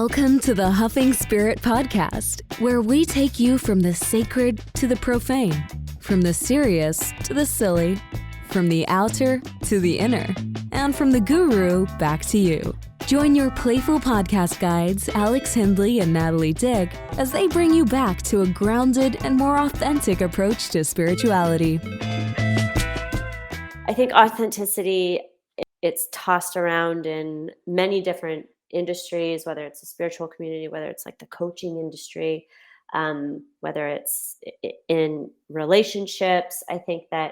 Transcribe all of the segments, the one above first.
Welcome to the Huffing Spirit Podcast, where we take you from the sacred to the profane, from the serious to the silly, from the outer to the inner, and from the guru back to you. Join your playful podcast guides, Alex Hindley and Natalie Dick, as they bring you back to a grounded and more authentic approach to spirituality. I think authenticity, it's tossed around in many different industries, whether it's the spiritual community, whether it's like the coaching industry, whether it's in relationships. I think that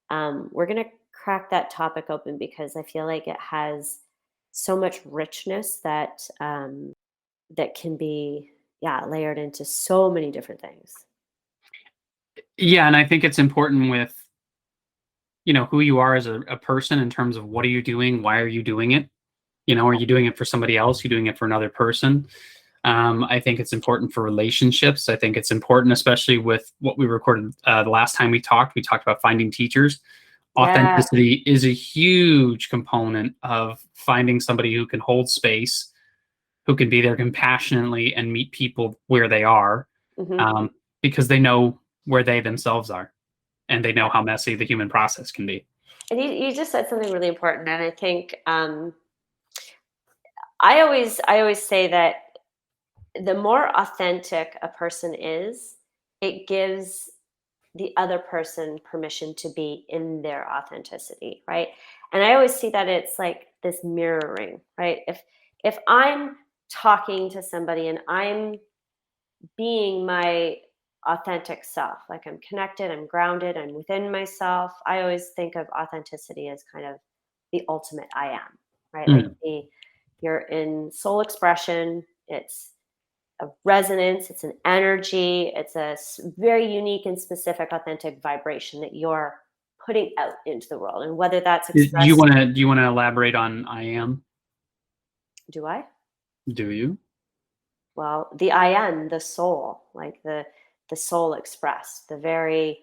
we're going to crack that topic open because I feel like it has so much richness that that can be layered into so many different things. Yeah, and I think it's important with who you are as a person in terms of what are you doing, why are you doing it. Are you doing it for somebody else? You're doing it for another person. I think it's important for relationships. I think it's important, especially with what we recorded the last time we talked about finding teachers. Authenticity is a huge component of finding somebody who can hold space, who can be there compassionately and meet people where they are, because they know where they themselves are and they know how messy the human process can be. And you just said something really important. And I think I always say that the more authentic a person is, it gives the other person permission to be in their authenticity, right? And I always see that it's like this mirroring, right? If I'm talking to somebody and I'm being my authentic self, like I'm connected, I'm grounded, I'm within myself, I always think of authenticity as kind of the ultimate I am, right? Like you're in soul expression, it's a resonance, it's an energy, it's a very unique and specific authentic vibration that you're putting out into the world. And whether that's expressed... Do you want to elaborate on I am? Do I? Do you? Well, the I am, the soul, like the soul expressed, the very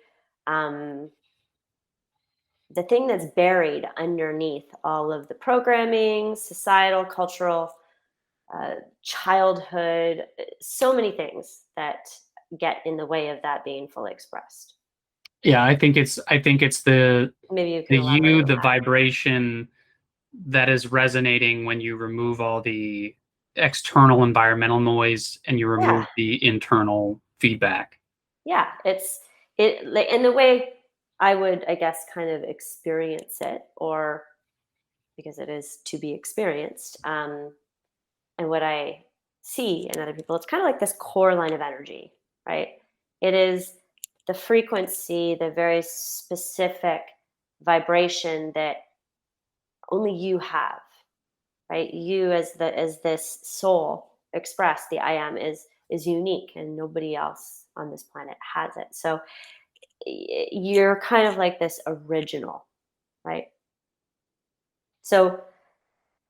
the thing that's buried underneath all of the programming, societal, cultural, childhood, so many things that get in the way of that being fully expressed. Yeah, I think it's the the vibration that is resonating when you remove all the external environmental noise and you remove the internal feedback. Yeah, and the way I would, I guess, kind of experience it, or because it is to be experienced, and what I see in other people, it's kind of like this core line of energy, right? It is the frequency, the very specific vibration that only you have, right? You as this soul expressed, the I am is unique, and nobody else on this planet has it. So you're kind of like this original, right? So,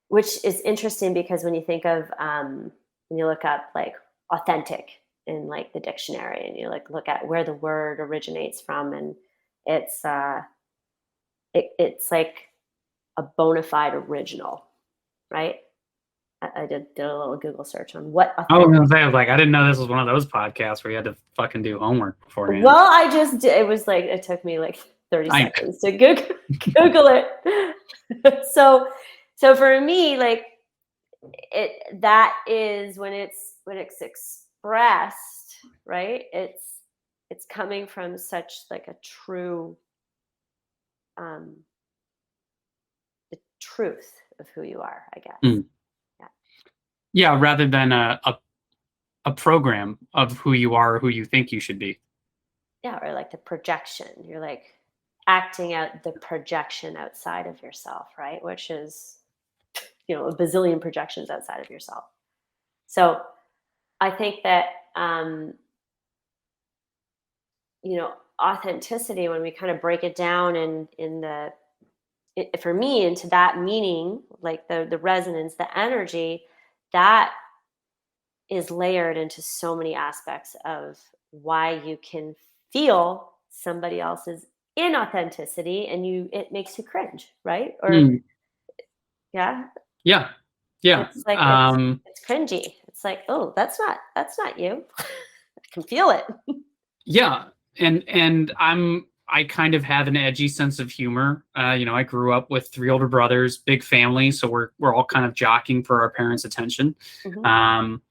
which is interesting because when you think of when you look up like authentic in like the dictionary, and you like look at where the word originates from, and it's it's like a bona fide original, right? I did a little Google search on what authentic... I was gonna say, I didn't know this was one of those podcasts where you had to fucking do homework beforehand. Well, I just did. It was like, it took me like 30 seconds to Google it. So for me, like that is when it's expressed, right? It's coming from such like a true, the truth of who you are, I guess. Yeah, rather than a program of who you are or who you think you should be. Yeah, or like the projection. You're like acting out the projection outside of yourself, right? Which is, a bazillion projections outside of yourself. So I think that, authenticity, when we kind of break it down for me, into that meaning, like the resonance, the energy, that is layered into so many aspects of why you can feel somebody else's inauthenticity and it makes you cringe, right? Or Yeah. it's like it's cringy. it's like, oh, that's not you. I can feel it. Yeah, and I kind of have an edgy sense of humor. I grew up with three older brothers, big family, so we're all kind of jockeying for our parents' attention. Mhm. Um,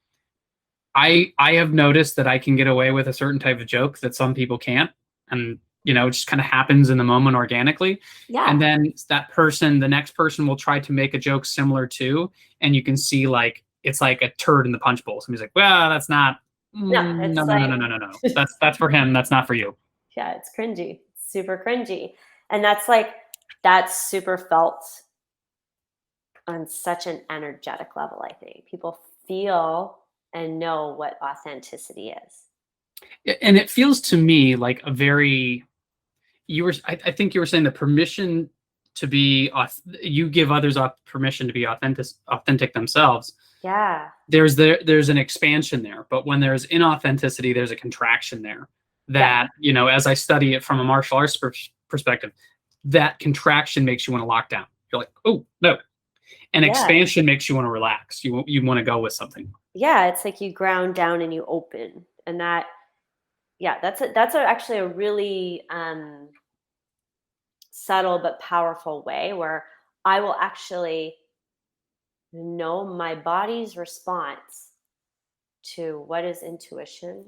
I have noticed that I can get away with a certain type of joke that some people can't, and it just kind of happens in the moment organically. Yeah. And then the next person will try to make a joke similar to, and you can see like it's like a turd in the punch bowl. Somebody's like, "Well, that's not. No, No, it's no, no, like no, no, no, no. That's for him. That's not for you." yeah, it's cringy. It's super cringy. And that's super felt on such an energetic level, I think. People feel and know what authenticity is. And it feels to me like a very I think you were saying the permission to be you give others permission to be authentic themselves. Yeah. There's an expansion there, but when there's inauthenticity, there's a contraction there. Yeah. That as I study it from a martial arts perspective, that contraction makes you want to lock down. You're like, oh no, and Yeah. expansion makes you want to relax. You want to go with something. Yeah, it's like you ground down and you open. And actually a really subtle but powerful way where I will actually know my body's response to what is intuition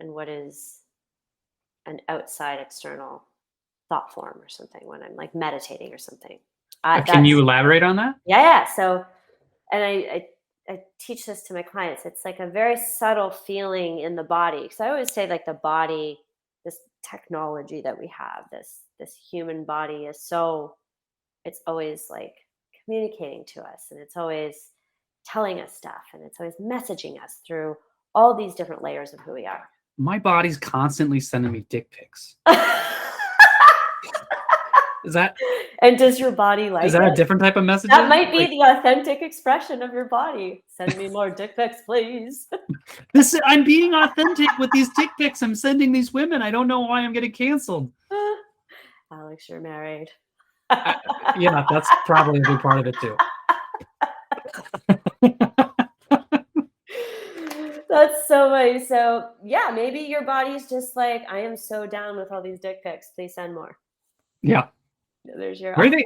and what is an outside external thought form or something when I'm like meditating or something. Can you elaborate on that? Yeah. So, and I teach this to my clients. It's like a very subtle feeling in the body. Because I always say like the body, this technology that we have, this human body is it's always like communicating to us, and it's always telling us stuff, and it's always messaging us through all these different layers of who we are. My body's constantly sending me dick pics. Is that And does your body like is that it? a different type of message? That might be the authentic expression of your body. Send me more dick pics, please. I'm being authentic with these dick pics I'm sending these women. I don't know why I'm getting canceled. Alex, you're married. Yeah, that's probably a big part of it too. That's so funny. So yeah, maybe your body's just like, I am so down with all these dick pics. Please send more. Yeah. There's your. Where they,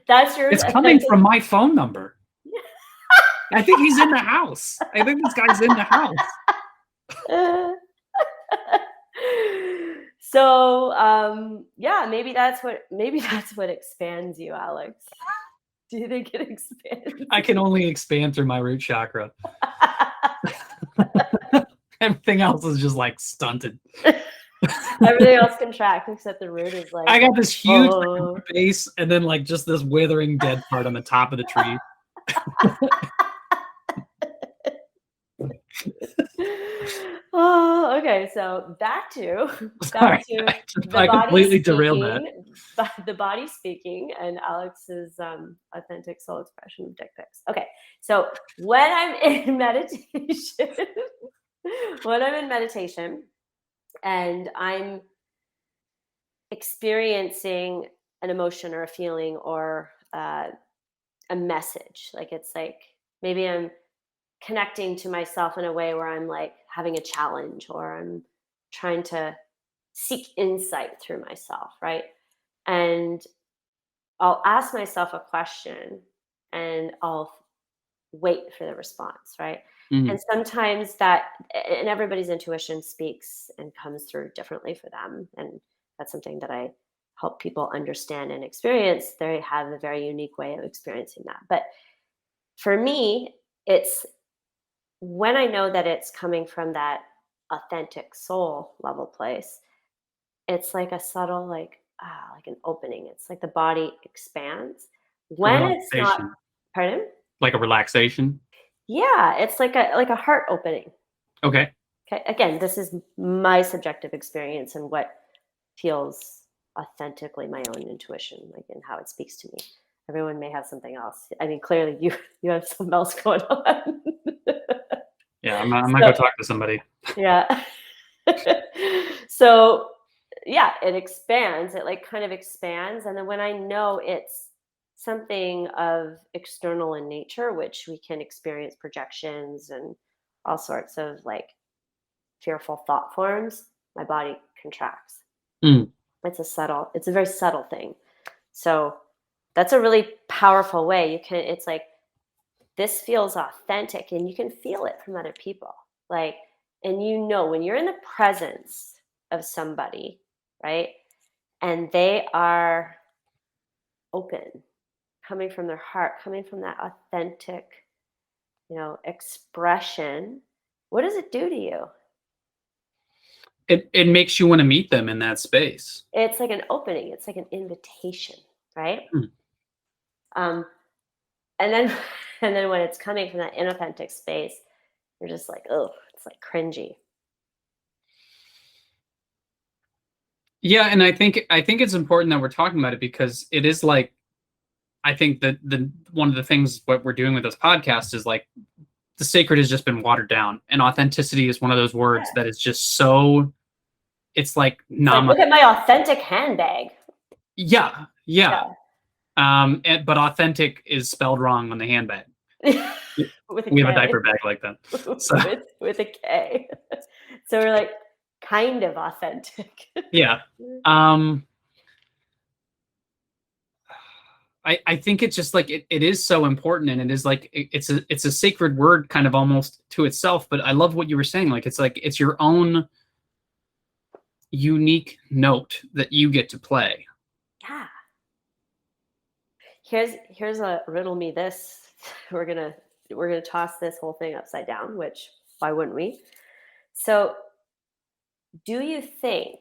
That's yours. it's coming from my phone number. I think he's in the house. I think this guy's in the house. So yeah, maybe that's what expands you, Alex. Do you think it expands? I can only expand through my root chakra. Everything else is just like stunted. Everything else contracts except the root is like. I got this huge base and then like just this withering dead part on the top of the tree. Oh, okay. So back to I the completely body derailed that. speaking, the body speaking, and Alex's authentic soul expression of dick pics. Okay, so when I'm in meditation, and I'm experiencing an emotion or a feeling or a message, like it's like maybe I'm connecting to myself in a way where I'm like having a challenge or I'm trying to seek insight through myself, right? And I'll ask myself a question and I'll wait for the response, right? Mhm. And sometimes and everybody's intuition speaks and comes through differently for them. And that's something that I help people understand and experience. They have a very unique way of experiencing that. But for me, it's when I know that it's coming from that authentic soul level place, it's like a subtle, like an opening. It's like the body expands. When it's not, pardon? Like a relaxation. Yeah, it's like a heart opening. Okay. Okay. Again, this is my subjective experience and what feels authentically my own intuition, like and how it speaks to me. Everyone may have something else. I mean, clearly you have something else going on. Yeah, I'm not gonna talk to somebody. Yeah. So yeah, it expands. It like kind of expands, and then when I know it's something of external in nature, which we can experience projections and all sorts of like fearful thought forms, my body contracts. Mm. It's a very subtle thing. So that's a really powerful way. It's like, this feels authentic and you can feel it from other people. Like, and when you're in the presence of somebody, right? And they are open, coming from their heart, coming from that authentic, expression. What does it do to you? It makes you want to meet them in that space. It's like an opening. It's like an invitation, right? Mm. Um, and then, and then when it's coming from that inauthentic space, you're just like, oh, it's like cringy. Yeah, and I think it's important that we're talking about it because it is like I think that the one of the things what we're doing with this podcast is like the sacred has just been watered down, and authenticity is one of those words Yeah. that is just so. It's like It's like, look at my authentic handbag. Yeah. Yeah. But authentic is spelled wrong on the handbag. With a We have a K. diaper bag like that. So with a K. So we're like kind of authentic. yeah. I think it's just like it is so important, and it is like it's a sacred word kind of almost to itself. But I love what you were saying. Like it's your own unique note that you get to play. Yeah. Here's a riddle me this. We're gonna toss this whole thing upside down, which why wouldn't we? So do you think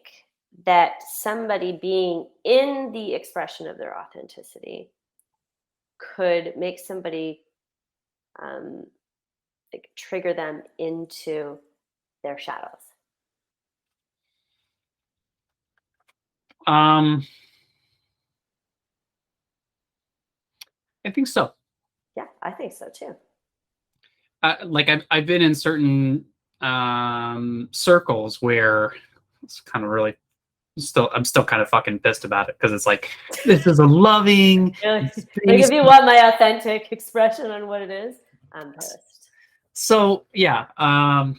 that somebody being in the expression of their authenticity could make somebody like trigger them into their shadows? I think so. Yeah, I think so too. Like I've been in certain circles where it's kind of really I'm still kind of fucking pissed about it because it's like this is a loving Like space. if you want my authentic expression on what it is, I'm pissed. So yeah, I'm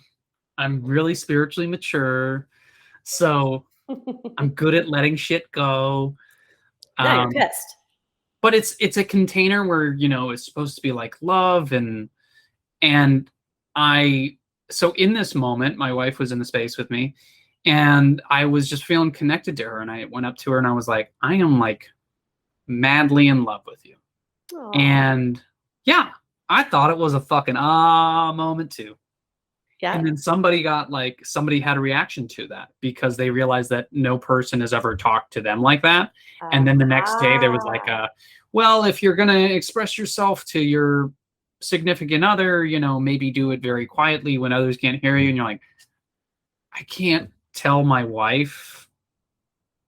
really spiritually mature, so I'm good at letting shit go. No, you're pissed. But it's a container where it's supposed to be like love and I so in this moment, my wife was in the space with me, and I was just feeling connected to her, and I went up to her and I was like, I am like madly in love with you. Aww. And yeah, I thought it was a fucking moment too. Yeah. And then somebody had a reaction to that because they realized that no person has ever talked to them like that. And then the next day there was like well, if you're going to express yourself to your significant other, maybe do it very quietly when others can't hear you. And you're like, I can't tell my wife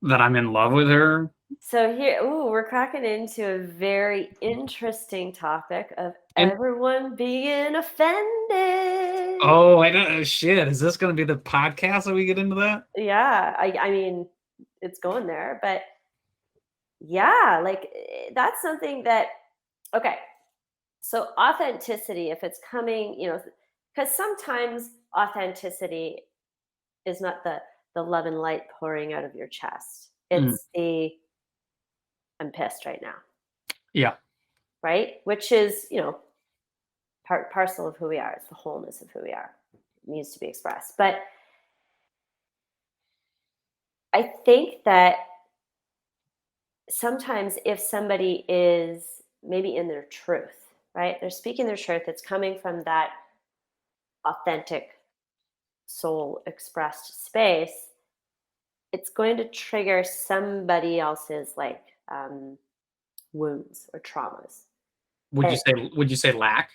that I'm in love with her. So here, we're cracking into a very interesting topic of And everyone being offended. oh, I know. Shit. Is this going to be the podcast that we get into that? Yeah. I mean, it's going there, but yeah, like that's something that, okay. So authenticity, if it's coming, because sometimes authenticity is not the love and light pouring out of your chest. It's I'm pissed right now. Yeah. Right? Which is, part parcel of who we are. It's the wholeness of who we are. It needs to be expressed. But I think that sometimes if somebody is maybe in their truth, right? They're speaking their truth. It's coming from that authentic soul expressed space. It's going to trigger somebody else's like wounds or traumas. Would you say lack?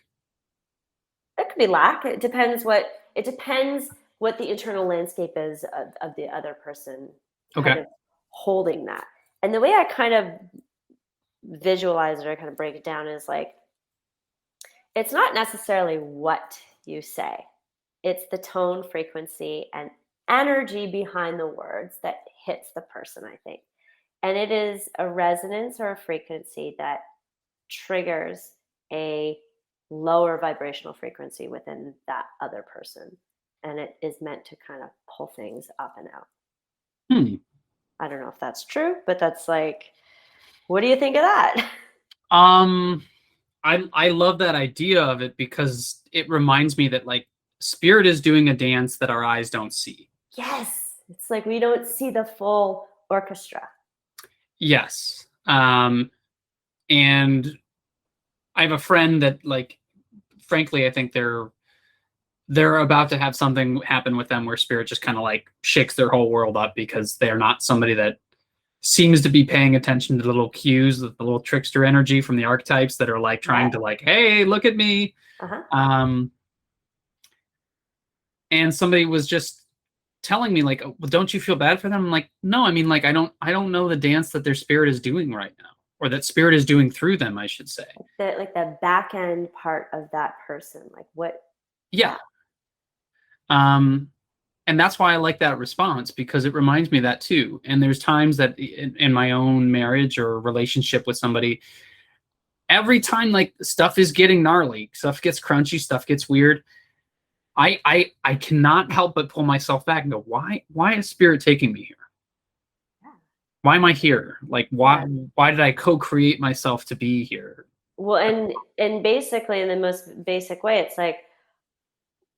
It could be lack. It depends what the internal landscape is of the other person kind of holding that. And the way I kind of visualize it or kind of break it down is like, it's not necessarily what you say. It's the tone, frequency, and energy behind the words that hits the person, I think. And it is a resonance or a frequency that triggers a lower vibrational frequency within that other person. And it is meant to kind of pull things up and out. Hmm. I don't know if that's true, but that's like, what do you think of that? Um, I love that idea of it because it reminds me that like spirit is doing a dance that our eyes don't see. Yes. It's like we don't see the full orchestra. Yes. And I have a friend that like, frankly, I think they're about to have something happen with them where spirit just kind of like shakes their whole world up because they're not somebody that seems to be paying attention to the little cues, the little trickster energy from the archetypes that are like trying Yeah. to like, hey, look at me. Uh-huh. And somebody was just telling me like, oh, well, don't you feel bad for them? I'm like, no, I mean, like, I don't know the dance that their spirit is doing right now, or that spirit is doing through them, I should say. The back end part of that person, like what? Yeah. And that's why I like that response, because it reminds me of that too. And there's times that in my own marriage or relationship with somebody, every time like stuff is getting gnarly, stuff gets crunchy, stuff gets weird, I cannot help but pull myself back and go, why is spirit taking me here? Yeah. Why am I here? Like Yeah. why did I co-create myself to be here? Well, and basically in the most basic way, it's like,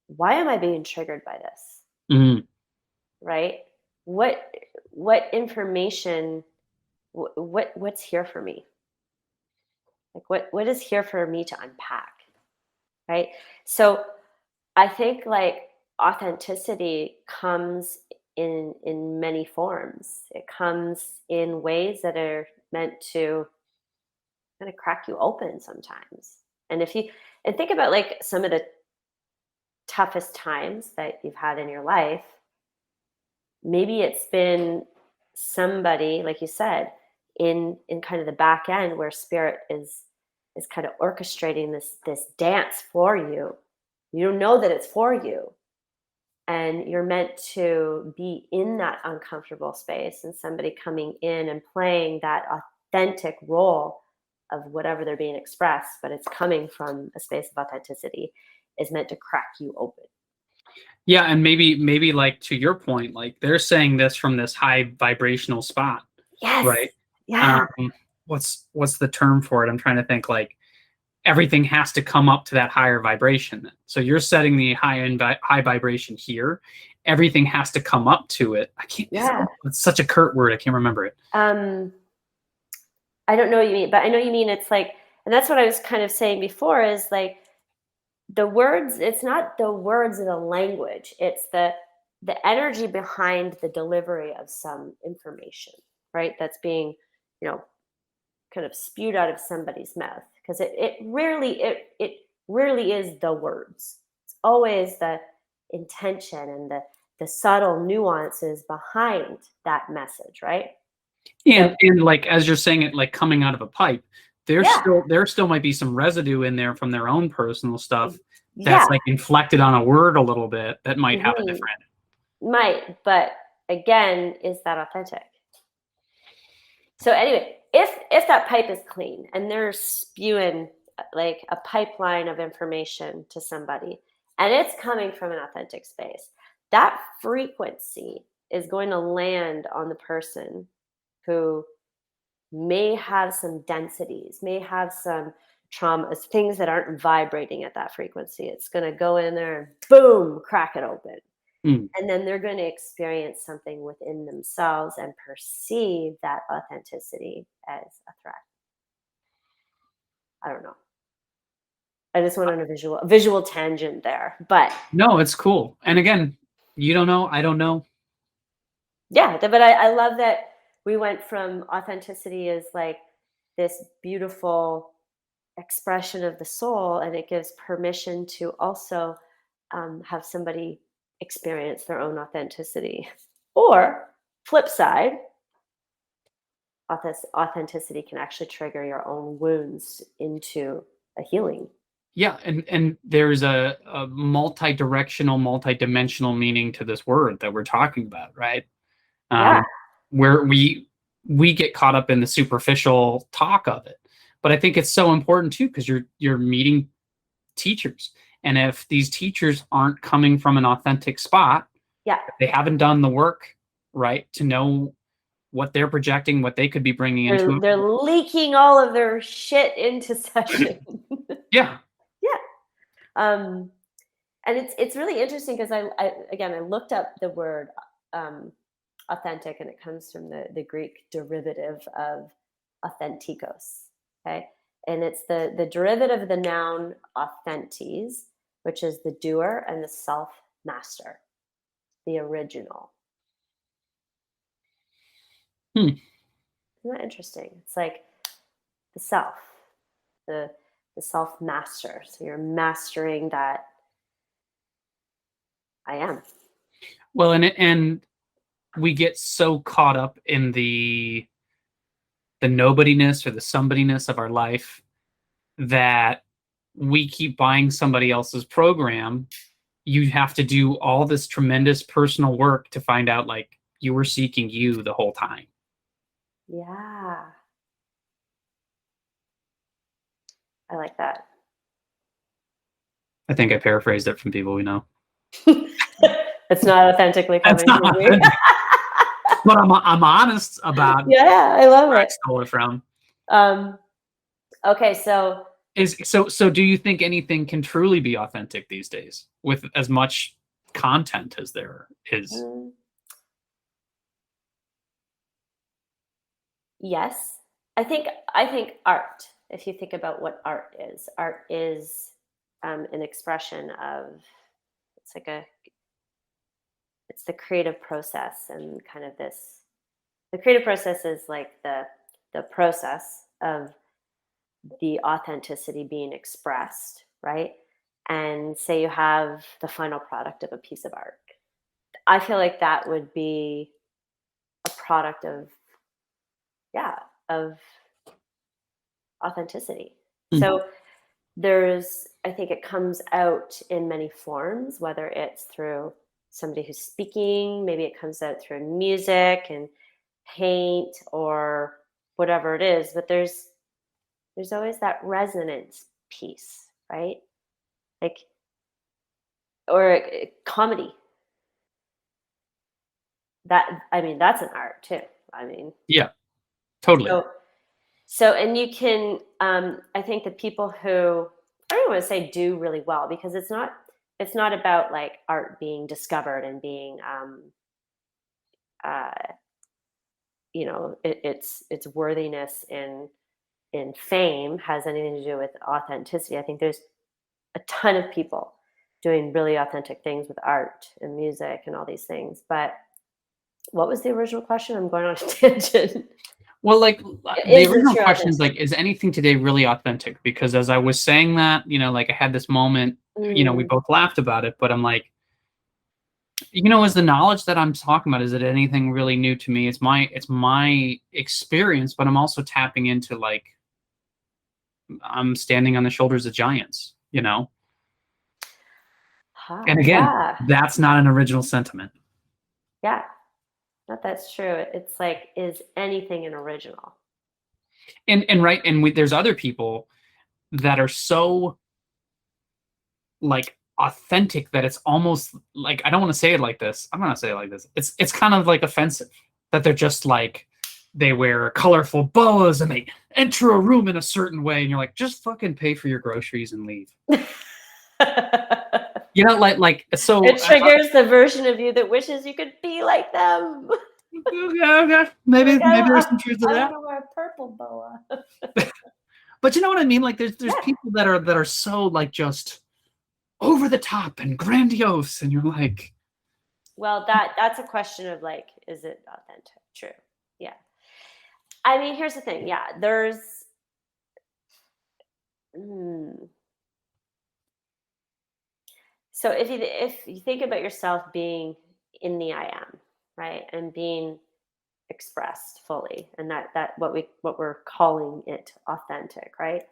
why am I being triggered by this? Mhm. Right? What information what's here for me? Like what is here for me to unpack? Right? So I think like authenticity comes in many forms. It comes in ways that are meant to kind of crack you open sometimes. And if you and think about like some of the toughest times that you've had in your life, maybe it's been somebody, like you said, in kind of the back end where spirit is kind of orchestrating this dance for you. You don't know that it's for you, and you're meant to be in that uncomfortable space, and somebody coming in and playing that authentic role of whatever they're being expressed, but it's coming from a space of authenticity, is meant to crack you open. Yeah, and maybe like to your point, like they're saying this from this high vibrational spot, Yes. right? Yeah. Um, what's the term for it? I'm trying to think. Like everything has to come up to that higher vibration. Then. So you're setting the high vibration here. Everything has to come up to it. I can't. Yeah. It's such a curt word. I can't remember it. I don't know what you mean, but I know you mean it's like, and that's what I was kind of saying before is like the words, it's not the words of the language, it's the energy behind the delivery of some information, right? That's being, you know, kind of spewed out of somebody's mouth. Because it rarely is the words. It's always the intention and the subtle nuances behind that message, right? So And like as you're saying it, like coming out of a pipe, yeah. there still might be some residue in there from their own personal stuff Yeah. that's like inflected on a word a little bit that might have a Mhm. different. Might, but again, is that authentic? So anyway, if that pipe is clean and they're spewing like a pipeline of information to somebody and it's coming from an authentic space, that frequency is going to land on the person who may have some densities, may have some traumas, things that aren't vibrating at that frequency. It's going to go in there and boom, crack it open. Mm. And then they're going to experience something within themselves and perceive that authenticity as a threat. I don't know. I just went on a visual tangent there, but No, it's cool. And again, you don't know, I don't know. yeah, but I love that we went from authenticity as like this beautiful expression of the soul, and it gives permission to also have somebody experience their own authenticity. Or flip side, authenticity can actually trigger your own wounds into a healing. Yeah, and there's a multi-directional, multi-dimensional meaning to this word that we're talking about, right? Yeah. Where we get caught up in the superficial talk of it, But I think it's so important too, because you're meeting teachers. And if these teachers aren't coming from an authentic spot, Yeah. they haven't done the work, right, to know what they're projecting, what they could be bringing into They're leaking all of their shit into session. Yeah. Yeah. And it's really interesting because I looked up the word authentic, and it comes from the Greek derivative of authentikos. Okay. And it's the derivative of the noun authentes, which is the doer, and the self master, the original. Isn't that interesting? It's like the self, the self master. So you're mastering that I am. Well, and we get so caught up in the nobodiness or the somebodyness of our life that we keep buying somebody else's program. You have to do all this tremendous personal work to find out like you were seeking you the whole time. Yeah. I like that. I think I paraphrased it from people we know. It's not authentically coming That's not from me. authentic. But I'm honest about Yeah, I love where I it. stole it from. Okay, so So do you think anything can truly be authentic these days with as much content as there is? yes. I think art, if you think about what art is an expression of it's like it's the creative process, and kind of this the creative process is like the process of the authenticity being expressed, right? And say you have the final product of a piece of art. I feel like that would be a product of, yeah, of authenticity. So I think it comes out in many forms, whether it's through somebody who's speaking, maybe it comes out through music and paint or whatever it is, but there's always that resonance piece, right? Like, or comedy. That's an art too. I mean, Yeah, totally. so and you can, I think the people who, I don't want to say do really well, because it's not about like art being discovered and being, uh, its worthiness in fame has anything to do with authenticity. I think there's a ton of people doing really authentic things with art and music and all these things. But what was the original question? I'm going on a tangent. Well, like the Is original it true question is authentic? like, is anything today really authentic? Because as I was saying that, like I had this moment, we both laughed about it, but I'm like, is the knowledge that I'm talking about, is it anything really new to me? It's my experience, but I'm also tapping into like I'm standing on the shoulders of giants, And again, Yeah, that's not an original sentiment. yeah, that's true. It's like, is anything an original? And right, and there's other people that are so like authentic that it's almost like, I don't want to say it like this. I'm gonna say it like this. It's kind of like offensive that they're just like, they wear colorful boas and they enter a room in a certain way, and you're like, just fucking pay for your groceries and leave. Like so. It triggers the version of you that wishes you could be like them. Okay. Maybe Like, there's some truth to I that. want to wear a purple boa. But you know what I mean? Like there's Yeah. people that are so like just over the top and grandiose, and you're like, Well, that's a question of like, is it authentic? True. Yeah. I mean, here's the thing. Yeah, there's. So if you think about yourself being in the I am, right, and being expressed fully, and that what we're calling it authentic, right?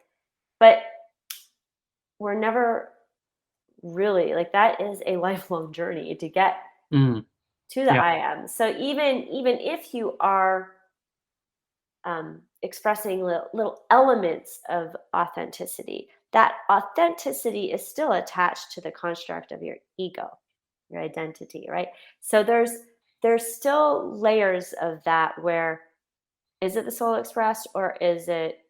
But we're never really, like, that is a lifelong journey to get to the yeah, I am. So even if you are expressing little elements of authenticity. That authenticity is still attached to the construct of your ego, your identity, right? So there's still layers of that where is it the soul expressed or is it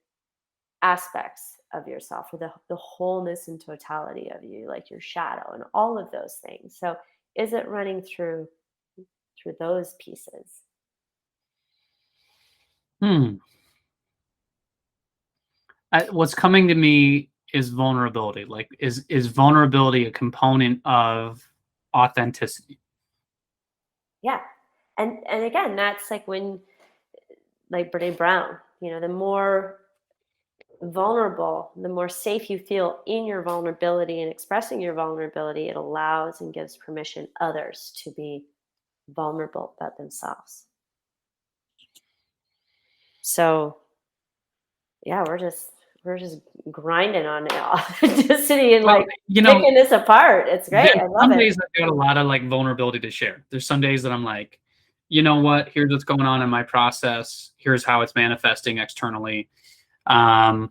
aspects of yourself or the wholeness and totality of you, like your shadow and all of those things. So is it running through those pieces? What's coming to me is vulnerability. Like, is vulnerability a component of authenticity? Yeah. And again, that's like when, like Brene Brown, the more vulnerable, the more safe you feel in your vulnerability and expressing your vulnerability, it allows and gives permission others to be vulnerable about themselves. So yeah, we're just grinding on authenticity and Well, picking this apart. It's great. I love some it. days I've got a lot of like vulnerability to share. There's some days that I'm like, you know what? Here's what's going on in my process. Here's how it's manifesting externally. And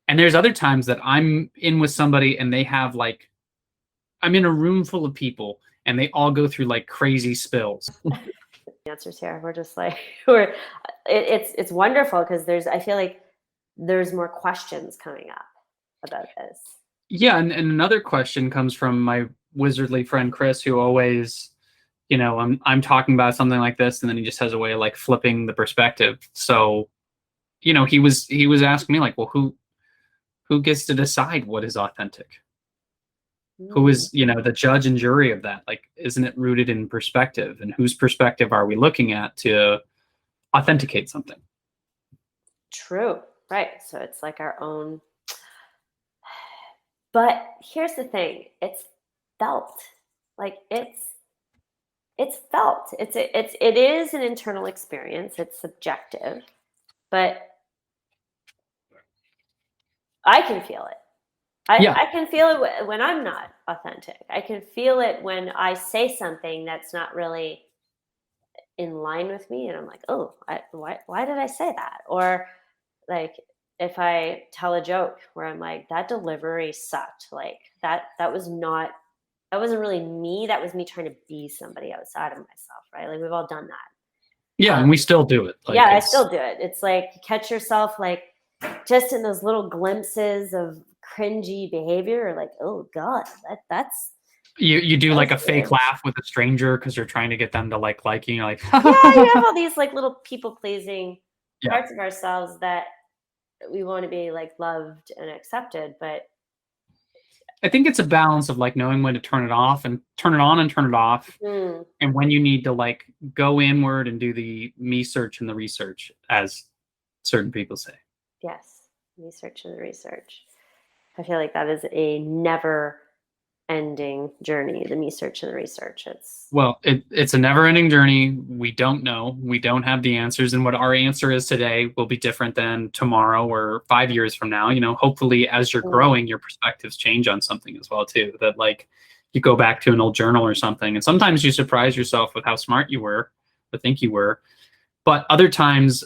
there's other times that I'm in with somebody and they have like, I'm in a room full of people and they all go through like crazy spills. Answers here. We're just like it's wonderful because I feel like there's more questions coming up about this. Yeah, and another question comes from my wizardly friend Chris, who always, I'm talking about something like this, and then he just has a way of like flipping the perspective. So, he was asking me like, well, who gets to decide what is authentic? Who is, the judge and jury of that? Like, isn't it rooted in perspective? And whose perspective are we looking at to authenticate something? True. Right. So it's like our own. But here's the thing, it's felt. Like it's felt. It is an internal experience. It's subjective, but I can feel it. I can feel it when I'm not authentic. I can feel it when I say something that's not really in line with me, and I'm like, oh, why did I say that? Or like if I tell a joke where I'm like, that delivery sucked. Like that wasn't really me. That was me trying to be somebody outside of myself, right? Like we've all done that. Yeah, and we still do it. Like, yeah, I still do it. It's like you catch yourself like just in those little glimpses of cringy behavior, or like, oh God, that's you do like a weird. fake laugh with a stranger because you're trying to get them to like you, like Yeah, you have all these like little people pleasing parts of ourselves that we want to be like loved and accepted, but I think it's a balance of like knowing when to turn it off and turn it on and turn it off, and when you need to like go inward and do the me search and the research, as certain people say. Yes, research and research. I feel like that is a never ending journey, the me search and the research. It's a never ending journey. We don't know. We don't have the answers. And what our answer is today will be different than tomorrow or 5 years from now. Hopefully as you're growing, your perspectives change on something as well too. That like you go back to an old journal or something, and sometimes you surprise yourself with how smart you were or think you were. But other times,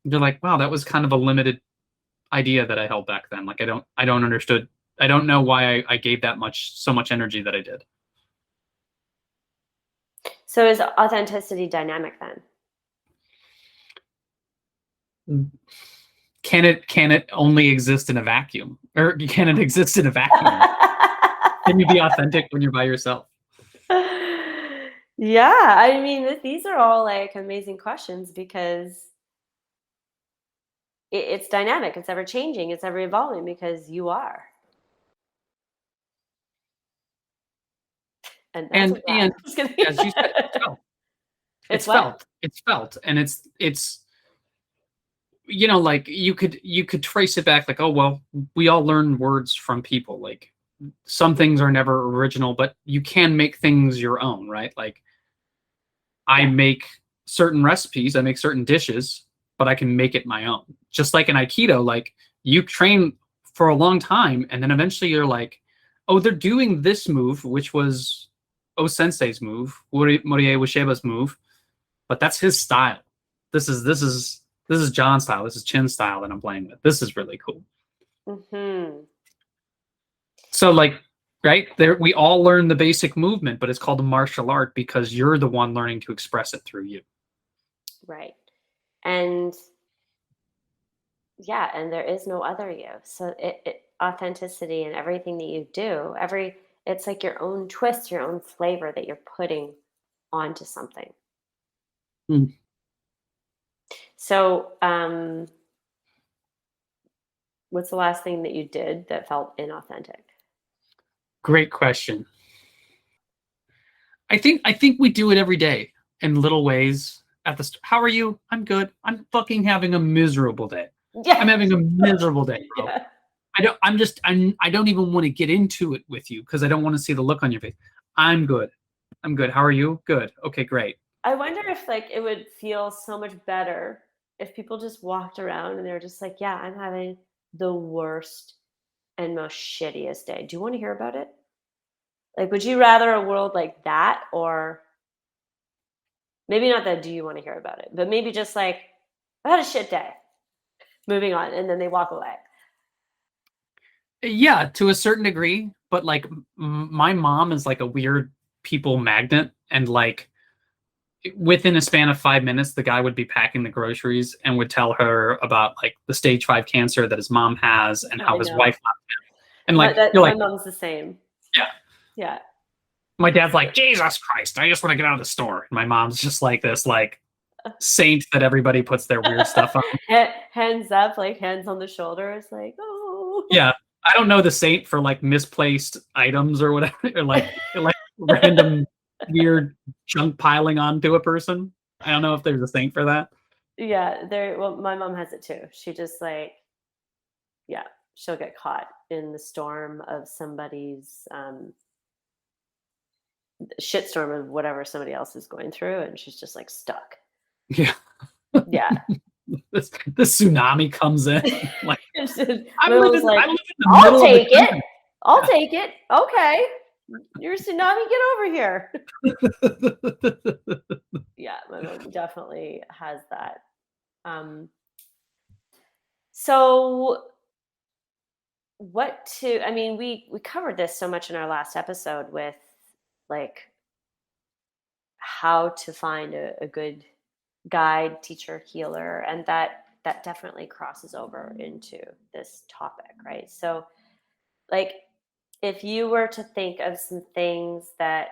you're like, wow, that was kind of a limited idea that I held back then. Like I don't know why I gave so much energy that I did. So is authenticity dynamic then? Can it only exist in a vacuum? Or can it exist in a vacuum? Can you be authentic when you're by yourself? Yeah, I mean, these are all like amazing questions because it's dynamic, it's ever changing, it's ever evolving because you are. And as you said, it's felt, and it's like you could trace it back, like, oh well, we all learn words from people. Like some things are never original, but you can make things your own, right? Like I make certain recipes, I make certain dishes, but I can make it my own. Just like in Aikido, like you train for a long time, and then eventually you're like, oh, they're doing this move, which was O Sensei's move, Morie Ueshiba's move, but that's his style. is John style. This is Chin style that I'm playing with. This is really cool. Mm-hmm. So like, right there, we all learn the basic movement, but it's called a martial art because you're the one learning to express it through you. Right. And yeah, and there is no other you. So authenticity and everything that you do, it's like your own twist, your own flavor that you're putting onto something. Mm. So, what's the last thing that you did that felt inauthentic? Great question. I think we do it every day in little ways. How are you? I'm good. I'm fucking having a miserable day. Yeah. I'm having a miserable day, bro. Yeah. I don't even want to get into it with you because I don't want to see the look on your face. I'm good. How are you? Good. Okay, great. I wonder if like it would feel so much better if people just walked around and they were just like, yeah, I'm having the worst and most shittiest day. Do you want to hear about it? Like, would you rather a world like that, or maybe not that do you want to hear about it, but maybe just like, I had a shit day. Moving on, and then they walk away. Yeah, to a certain degree, but like my mom is like a weird people magnet, and like within a span of 5 minutes, the guy would be packing the groceries and would tell her about like the stage 5 cancer that his mom has and how his wife and like you're my like, mom's the same. yeah. Yeah. My dad's like, Jesus Christ, I just want to get out of the store. And my mom's just like this like saint that everybody puts their weird stuff on. Hands up, like hands on the shoulders, like, oh. Yeah. I don't know the saint for like misplaced items or whatever, or like random weird junk piling onto a person. I don't know if there's a saint for that. Yeah, well, my mom has it too. She just like, yeah, she'll get caught in the storm of somebody's shitstorm of whatever somebody else is going through, and she's just like stuck. Yeah. Yeah. The tsunami comes in. Like, I live in the middle of the country. I'll take it. Okay. You're a tsunami, get over here. Yeah, my mom definitely has that. So we covered this so much in our last episode with like how to find a good guide, teacher, healer, and that definitely crosses over into this topic, right? So like if you were to think of some things that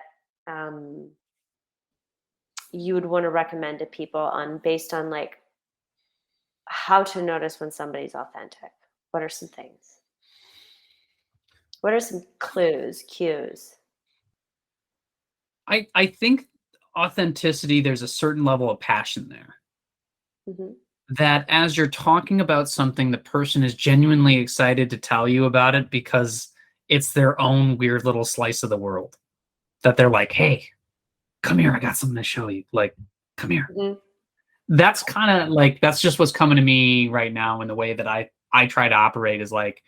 you would want to recommend to people based on like how to notice when somebody's authentic, what are some things? What are some cues? I think authenticity, there's a certain level of passion there. Mm-hmm. That as you're talking about something, the person is genuinely excited to tell you about it because it's their own weird little slice of the world. That they're like, hey, come here, I got something to show you. Like, come here. Mm-hmm. That's kind of like, that's just what's coming to me right now in the way that I try to operate is like,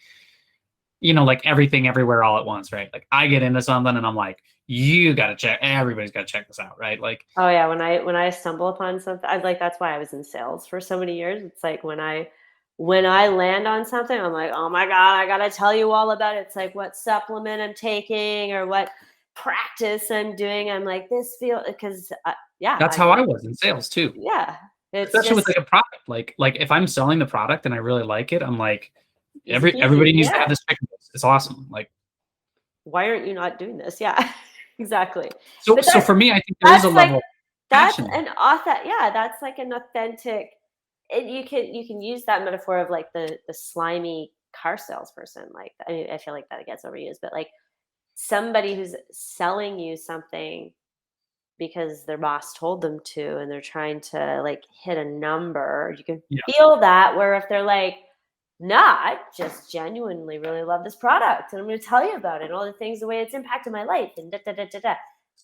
like everything everywhere all at once, right? Like I get into something and I'm like, everybody's got to check this out, right? Like, oh yeah, when I stumble upon something, I like, that's why I was in sales for so many years. It's like when I land on something, I'm like, oh my God, I got to tell you all about it. It's like what supplement I'm taking or what practice I'm doing. I'm like, because yeah. That's how I was in sales too. Yeah. Especially with like a product. Like if I'm selling the product and I really like it, I'm like, everybody needs to have this checklist. It's awesome. Like, why aren't you not doing this? Yeah, exactly. So for me, I think there is a level of passion. That's like an authentic, and you can use that metaphor of like the slimy car salesperson. Like, I mean, I feel like that gets overused, but like somebody who's selling you something because their boss told them to, and they're trying to like hit a number. You can feel that, where if they're like, nah, I just genuinely really love this product, and I'm going to tell you about it and all the things, the way it's impacted my life, and da da da da da.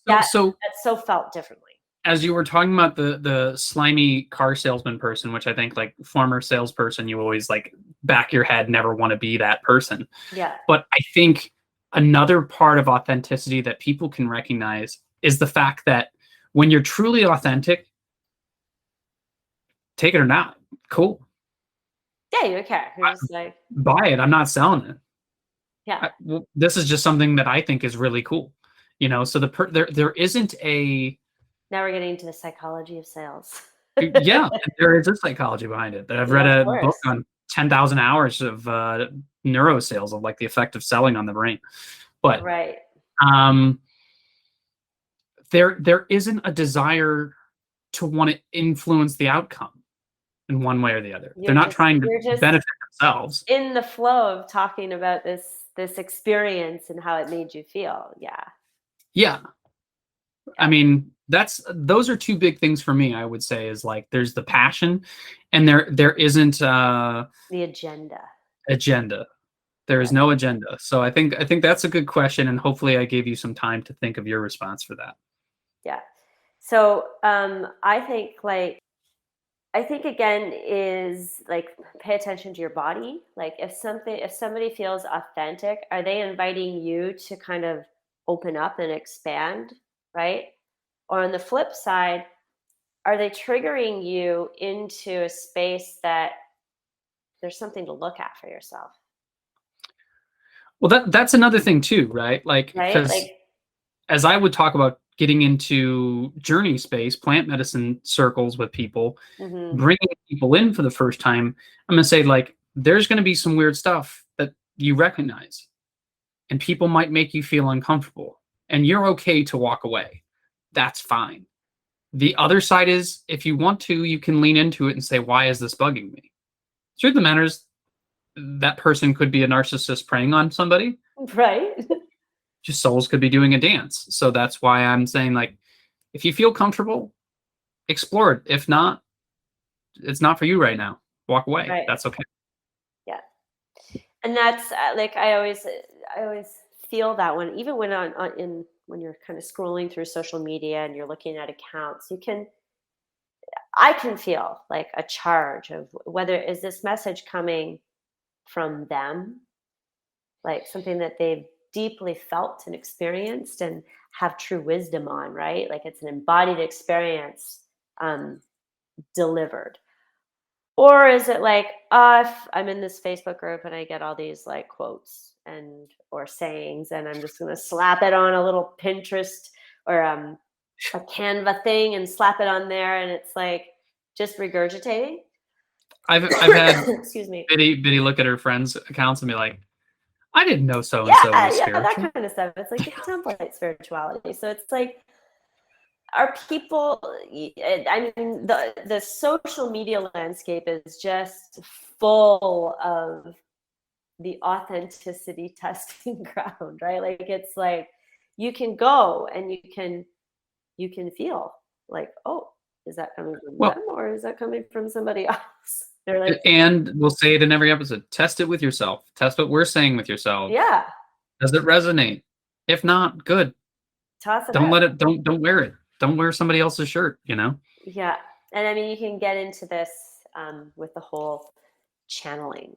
That so felt differently. As you were talking about the slimy car salesman person, which I think like former salesperson, you always like back your head, never want to be that person. Yeah. But I think another part of authenticity that people can recognize is the fact that when you're truly authentic, take it or not. Cool. Yeah, you don't care. You're just like, Buy it. I'm not selling it. yeah. Well, this is just something that I think is really cool. So there isn't a Now we're getting into the psychology of sales. yeah, there is a psychology behind it. I've read Yeah, of a book course. on 10,000 hours of neurosales of like the effect of selling on the brain. But Right. there isn't a desire to want to influence the outcome in one way or the other. They're not trying to You're just benefit themselves. in the flow of talking about this experience and how it made you feel. Yeah. Yeah. I mean, those are two big things for me, I would say, is like there's the passion and there isn't The agenda. agenda. There is no agenda. So I think that's a good question, and hopefully I gave you some time to think of your response for that. Yeah. So I think again is like pay attention to your body. Like if somebody feels authentic, are they inviting you to kind of open up and expand, right? Or on the flip side, are they triggering you into a space that there's something to look at for yourself? Well, that's another thing too, right? Like, Right? because Like, as I would talk about getting into journey space, plant medicine circles with people, mhm, bringing people in for the first time, I'm going to say, like, there's going to be some weird stuff that you recognize, and people might make you feel uncomfortable, and you're okay to walk away. That's fine. The other side is, if you want to, you can lean into it and say, why is this bugging me? Truth of the matter is, that person could be a narcissist preying on somebody. right? Just souls could be doing a dance. So that's why I'm saying, like, if you feel comfortable, explore it. If not, it's not for you right now. Walk away. Right. That's okay. Yeah. And that's like I always feel that one, even when when you're kind of scrolling through social media and you're looking at accounts, I can feel like a charge of whether is this message coming from them, like something that they've deeply felt and experienced and have true wisdom on, right? Like it's an embodied experience um, delivered. Or is it like, if I'm in this Facebook group and I get all these like quotes and or sayings, and I'm just gonna slap it on a little Pinterest or a Canva thing and slap it on there, and it's like just regurgitating. I've had Excuse me. Biddy look at her friends' accounts and be like, I didn't know so and so Yeah, was yeah, that spiritual. kind of stuff. It's like the template spirituality. So it's like, are people? I mean, the social media landscape is just full of the authenticity testing ground, right? Like it's like you can go and you can feel like, oh, is that coming from Well, them or is that coming from somebody else? They're like, and we'll say it in every episode. Test it with yourself. Test what we're saying with yourself. yeah, Does it resonate? If not, good. toss it Don't out. let it. Don't wear it. Don't wear somebody else's shirt. Yeah, and I mean, you can get into this with the whole channeling.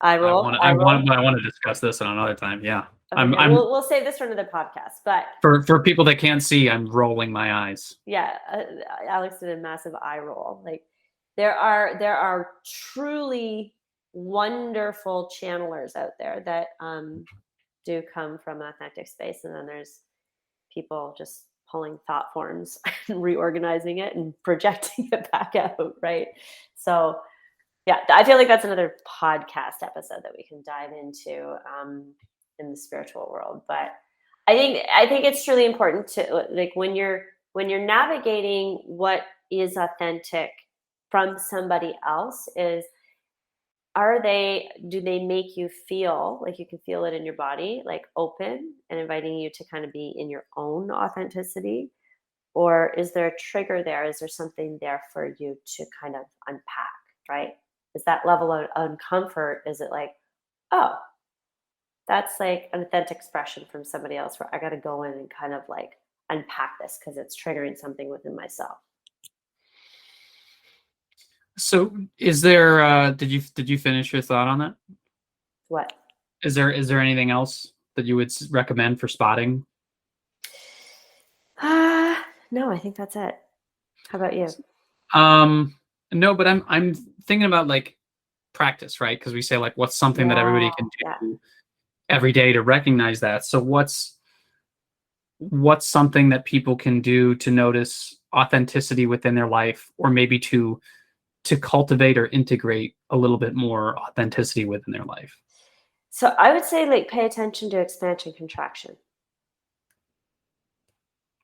I I roll, want. I I roll. want. I want to discuss this on another time. Yeah. Okay, yeah, I'm we'll save this for another podcast. But for people that can't see. I'm rolling my eyes. yeah, Alex did a massive eye roll. Like there are truly wonderful channelers out there that do come from an authentic space, and then there's people just pulling thought forms and reorganizing it and projecting it back out, right? So yeah, I feel like that's another podcast episode that we can dive into in the spiritual world. But I think it's truly important to like when you're navigating what is authentic from somebody else is do they make you feel like you can feel it in your body, like open and inviting you to kind of be in your own authenticity? Or is there a trigger there? Is there something there for you to kind of unpack, right? Is that level of uncomfort, is it like, oh, that's like an authentic expression from somebody else where I got to go in and kind of like unpack this because it's triggering something within myself? So, is there? Did you finish your thought on that? What? Is there anything else that you would recommend for spotting? No, I think that's it. How about you? No, but I'm thinking about like practice, right? Because we say like what's something that Yeah, everybody can yeah. do every day to recognize that. So what's something that people can do to notice authenticity within their life, or maybe to cultivate or integrate a little bit more authenticity within their life? So I would say like pay attention to expansion, contraction.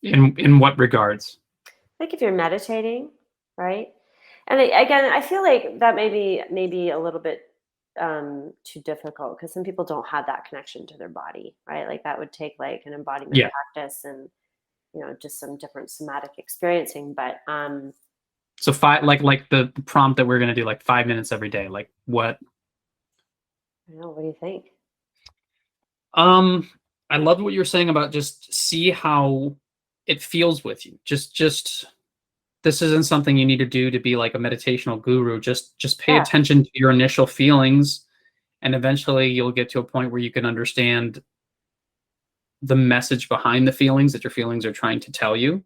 In what regards? Like if you're meditating, right? And again, I feel like that maybe a little bit too difficult because some people don't have that connection to their body, right? Like that would take like an embodiment Yeah. practice and just some different somatic experiencing. But So like the prompt that we're gonna do, like 5 minutes every day. Like what? I don't know, what do you think? Um, I loved what you were saying about just see how it feels with you. Just this isn't something you need to do to be like a meditational guru. Just pay Yeah, attention to your initial feelings, and eventually you'll get to a point where you can understand the message behind the feelings that your feelings are trying to tell you.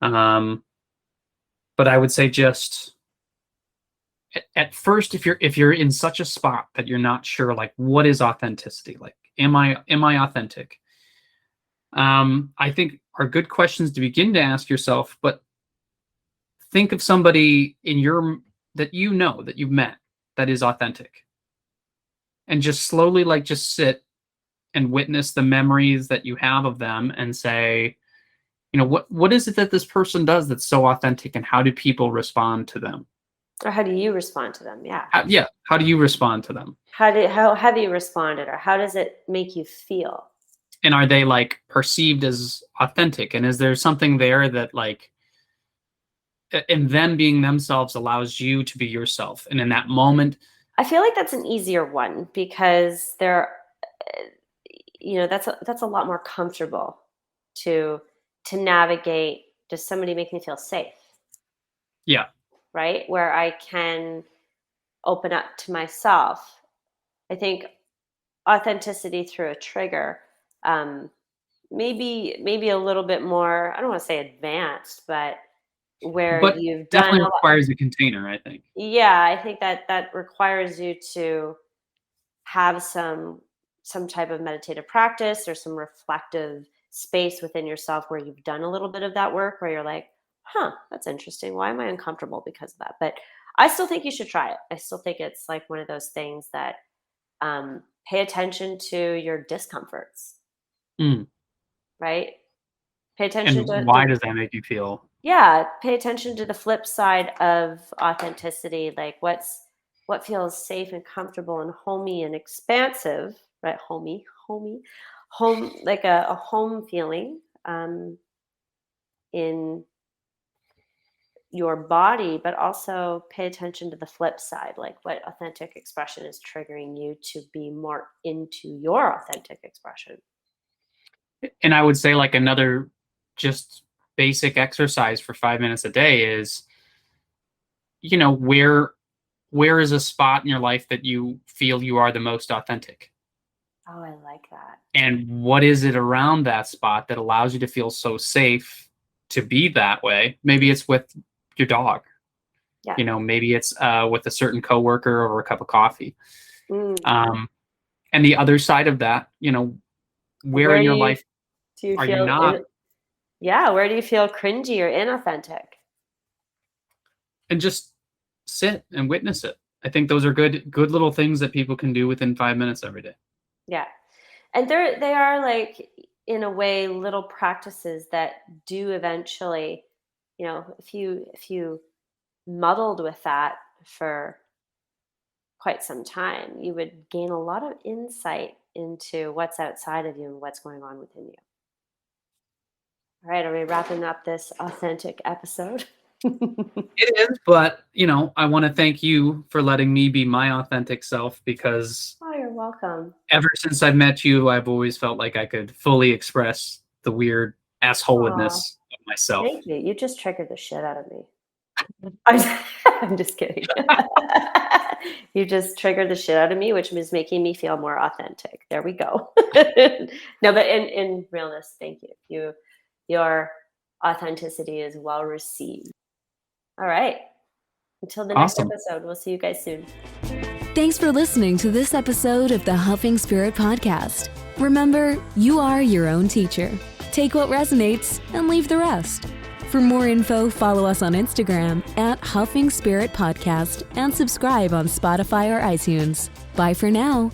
Um, but I would say just at first, if you're in such a spot that you're not sure, like what is authenticity, like am I authentic, I think are good questions to begin to ask yourself. But think of somebody in your that that you've met that is authentic, and just slowly like just sit and witness the memories that you have of them and say, what is it that this person does that's so authentic, and how do people respond to them? or how do you respond to them? Yeah, Yeah, how do you respond to them? how have you responded, or how does it make you feel? And are they like perceived as authentic, and is there something there that like and them being themselves allows you to be yourself, and in that moment. I feel like that's an easier one because that's a lot more comfortable to navigate. Does somebody make me feel safe, Yeah, right? Where I can open up to myself. I think authenticity through a trigger, um, maybe a little bit more. I don't want to say advanced, but where but you've done definitely a lot. requires a container, I think. Yeah, I think that requires you to have some type of meditative practice or some reflective space within yourself where you've done a little bit of that work where you're like, huh, that's interesting, why am I uncomfortable because of that? But I still think you should try it. I still think it's like one of those things that pay attention to your discomforts, Mm. right? Pay attention And to why the does that make you feel? Yeah, pay attention to the flip side of authenticity, like what feels safe and comfortable and homey and expansive, right? Home, like a home feeling in your body, but also pay attention to the flip side, like what authentic expression is triggering you to be more into your authentic expression. And I would say like another just basic exercise for 5 minutes a day is, where is a spot in your life that you feel you are the most authentic? Oh, I like that. And what is it around that spot that allows you to feel so safe to be that way? Maybe it's with your dog. Yeah. Maybe it's with a certain coworker over a cup of coffee. Mm. Um, and the other side of that, where Where in do your you life do you are you feel not? yeah, where do you feel cringy or inauthentic? And just sit and witness it. I think those are good little things that people can do within 5 minutes every day. Yeah. And they are like in a way little practices that do eventually, if you muddled with that for quite some time, you would gain a lot of insight into what's outside of you and what's going on within you. All right, are we wrapping up this authentic episode? It is, but I want to thank you for letting me be my authentic self, because Oh, you're welcome. ever since I've met you, I've always felt like I could fully express the weird Aw, assholedness of myself. thank you. You just triggered the shit out of me. I'm, I'm just kidding. You just triggered the shit out of me, which is making me feel more authentic. There we go. No, but in realness, thank you. Your authenticity is well received. All right. Until the Awesome. next episode, we'll see you guys soon. Thanks for listening to this episode of the Huffing Spirit Podcast. Remember, you are your own teacher. Take what resonates and leave the rest. For more info, follow us on Instagram at Huffing Spirit Podcast and subscribe on Spotify or iTunes. Bye for now.